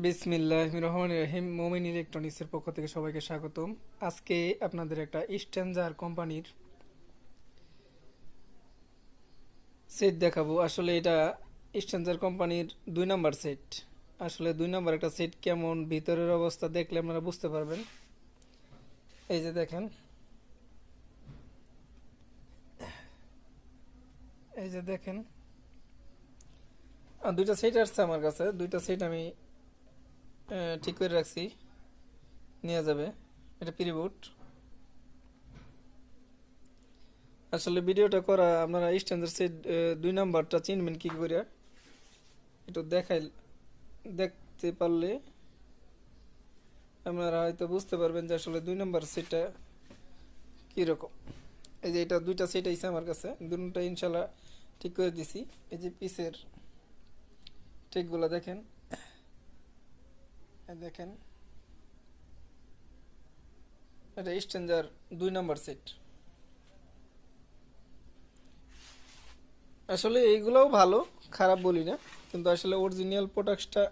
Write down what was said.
বিসমিল্লাহির রহমানির রহিম। মোমিন ইলেকট্রনিক্সের পক্ষ থেকে সবাইকে স্বাগতম। আজকে আপনাদের একটা স্ট্যাঞ্জার কোম্পানির সেট দেখাবো। আসলে এটা স্ট্যাঞ্জার কোম্পানির 2 নাম্বার সেট। আসলে 2 নাম্বার একটা সেট কেমন, ভিতরের অবস্থা দেখলে আপনারা বুঝতে পারবেন। এই যে দেখেন, এই যে দেখেন, দুইটা সেট আসছে আমার কাছে। দুইটা সেট আমি ঠিক করে রাখছি, নিয়ে যাবে। এটা প্রিবুট। আসলে ভিডিওটা করা আপনারা স্ট্যান্ডার্ড সেট 2 নাম্বারটা চিনবেন কি করে, একটু দেখাই দেখতে পারলে আপনারা হয়তো বুঝতে পারবেন যে আসলে 2 নাম্বার সেটটা কীরকম। এই যে এটা দুইটা সেট আইছে আমার কাছে, দুটোটা ইনশাল্লাহ ঠিক করে দিছি। এই যে পিসের টেকগুলো দেখেন, এই দেখেন, এটা স্ট্যান্ডার্ড 2 নাম্বার সেট। আসলে এইগুলোও ভালো, খারাপ বলি না, কিন্তু আসলে অরিজিনাল প্রোডাক্টটা